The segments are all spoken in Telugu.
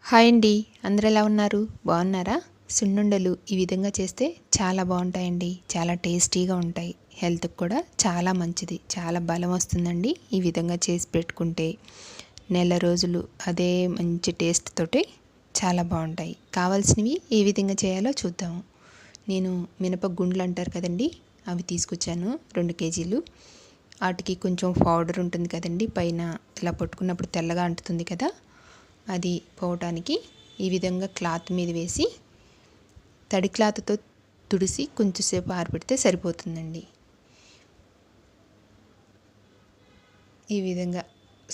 హాయ్ అండి. అందరూ ఎలా ఉన్నారు? బాగున్నారా? సున్నుండలు ఈ విధంగా చేస్తే చాలా బాగుంటాయండి. చాలా టేస్టీగా ఉంటాయి. హెల్త్కి కూడా చాలా మంచిది. చాలా బలం వస్తుందండి ఈ విధంగా చేసి పెట్టుకుంటే. నెల రోజులు అదే మంచి టేస్ట్ తోటి చాలా బాగుంటాయి. కావాల్సినవి ఏ విధంగా చేయాలో చూద్దాము. నేను మినప గుండ్లు అంటారు కదండి, అవి తీసుకొచ్చాను 2 కేజీలు. వాటికి కొంచెం పౌడర్ ఉంటుంది కదండి, పైన ఇలా పట్టుకున్నప్పుడు తెల్లగా అంటుతుంది కదా, అది పోవటానికి ఈ విధంగా క్లాత్ మీద వేసి తడి క్లాత్తో తుడిసి కొంచెంసేపు ఆరబెడితే సరిపోతుందండి. ఈ విధంగా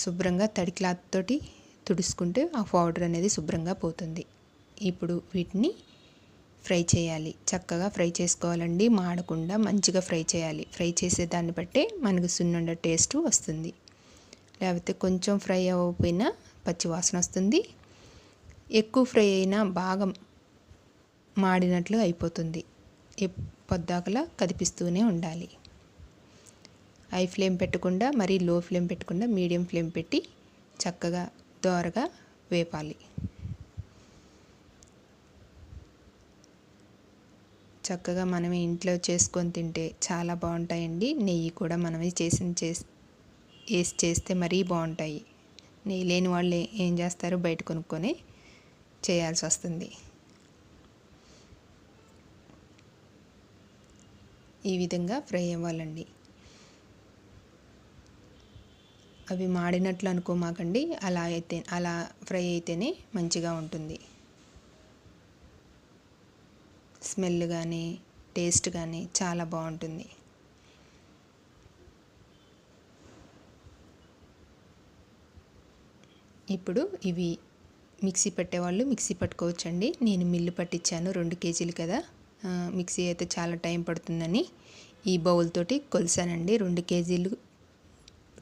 శుభ్రంగా తడి క్లాత్ తోటి తుడుచుకుంటే ఆ పౌడర్ అనేది శుభ్రంగా పోతుంది. ఇప్పుడు వీటిని ఫ్రై చేయాలి. చక్కగా ఫ్రై చేసుకోవాలండి, మాడకుండా మంచిగా ఫ్రై చేయాలి. ఫ్రై చేసే దాన్ని బట్టే మనకు సున్నుండ టేస్ట్ వస్తుంది. లేకపోతే కొంచెం ఫ్రై అవ్వకపోయినా పచ్చి వాసన వస్తుంది. ఎక్కువ ఫ్రై అయినా బాగా మాడినట్లు అయిపోతుంది. పొద్దాకలా కదిపిస్తూనే ఉండాలి. హై ఫ్లేమ్ పెట్టకుండా మరీ లో ఫ్లేమ్ పెట్టకుండా మీడియం ఫ్లేమ్ పెట్టి చక్కగా దోరగా వేపాలి. చక్కగా మనమే ఇంట్లో చేసుకొని తింటే చాలా బాగుంటాయండి. నెయ్యి కూడా మనమే వేసి చేస్తే మరీ బాగుంటాయి. నెయ్యి లేని వాళ్ళు ఏం చేస్తారు, బయట కొనుక్కొని చేయాల్సి వస్తుంది. ఈ విధంగా ఫ్రై అవ్వాలండి. అవి మాడినట్లు అనుకోమాకండి, అలా ఫ్రై అయితేనే మంచిగా ఉంటుంది. స్మెల్ కానీ టేస్ట్ కానీ చాలా బాగుంటుంది. ఇప్పుడు ఇవి మిక్సీ పట్టేవాళ్ళు మిక్సీ పట్టుకోవచ్చండి. నేను మిల్లు పట్టించాను, 2 కేజీలు కదా, మిక్సీ అయితే చాలా టైం పడుతుందని ఈ బౌల్ తోటి కొలిసానండి. 2 కేజీలు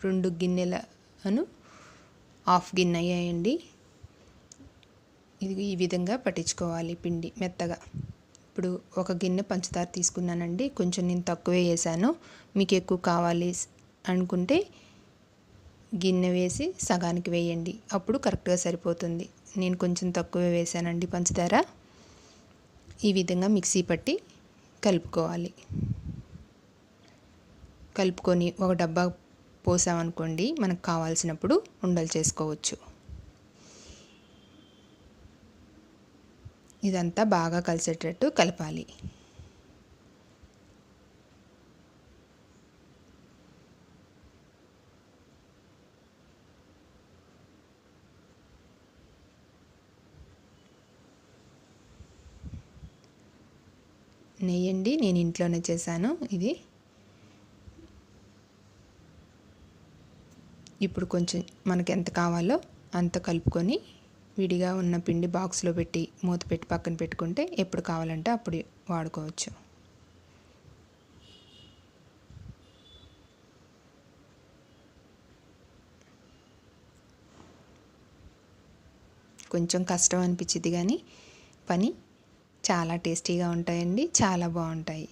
2 గిన్నెలను హాఫ్ గిన్నె అయ్యాయండి. ఇది ఈ విధంగా పట్టించుకోవాలి పిండి మెత్తగా. ఇప్పుడు 1 గిన్నె పంచదార తీసుకున్నానండి. కొంచెం నేను తక్కువే వేసాను. మీకు ఎక్కువ కావాలి అనుకుంటే గిన్నె వేసి సగానికి వేయండి, అప్పుడు కరెక్ట్గా సరిపోతుంది. నేను కొంచెం తక్కువే వేసానండి పంచదార. ఈ విధంగా మిక్సీ పట్టి కలుపుకోవాలి. కలుపుకొని ఒక డబ్బా పోసామనుకోండి, మనకు కావాల్సినప్పుడు ఉండలు చేసుకోవచ్చు. ఇదంతా బాగా కలిసేటట్టు కలపాలి. నెయ్యండి, నేను ఇంట్లోనే చేశాను ఇది. ఇప్పుడు కొంచెం మనకి ఎంత కావాలో అంత కలుపుకొని విడిగా ఉన్న పిండి బాక్స్లో పెట్టి మూత పెట్టి పక్కన పెట్టుకుంటే ఎప్పుడు కావాలంటే అప్పుడు వాడుకోవచ్చు. కొంచెం కష్టం అనిపించింది కానీ పని చాలా టేస్టీగా ఉంటాయండి, చాలా బాగుంటాయి.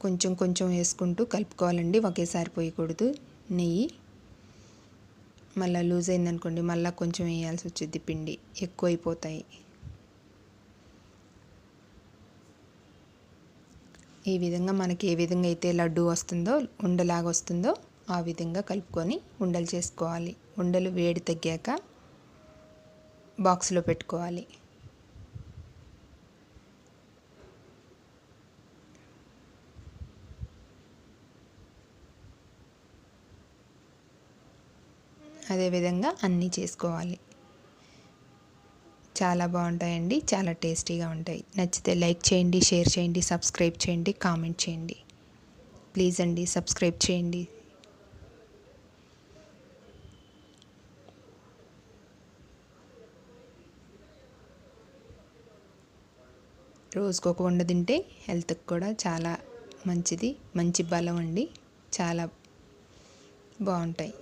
కొంచెం కొంచెం వేసుకుంటూ కలుపుకోవాలండి, ఒకేసారి పోయకూడదు నెయ్యి. మళ్ళీ లూజ్ అయిందనుకోండి, మళ్ళీ కొంచెం వేయాల్సి వచ్చింది, పిండి ఎక్కువ అయిపోతాయి. ఈ విధంగా మనకి ఏ విధంగా అయితే లడ్డు వస్తుందో, ఉండలాగా వస్తుందో ఆ విధంగా కలుపుకొని ఉండలు చేసుకోవాలి. ఉండలు వేడి తగ్గాక బాక్స్లో పెట్టుకోవాలి. అదేవిధంగా అన్నీ చేసుకోవాలి. చాలా బాగుంటాయండి, చాలా టేస్టీగా ఉంటాయి. నచ్చితే లైక్ చేయండి, షేర్ చేయండి, సబ్స్క్రైబ్ చేయండి, కామెంట్ చేయండి. ప్లీజ్ అండి, సబ్స్క్రైబ్ చేయండి. రోజుకొక వండ తింటే హెల్త్కి కూడా చాలా మంచిది, మంచి బలం అండి. చాలా బాగుంటాయి.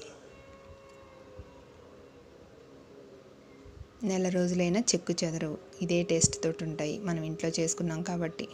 నెల రోజులైనా చెక్కు చెదరవు. ఇదే టేస్ట్ తోటి ఉంటాయి మనం ఇంట్లో చేసుకున్నాం కాబట్టి.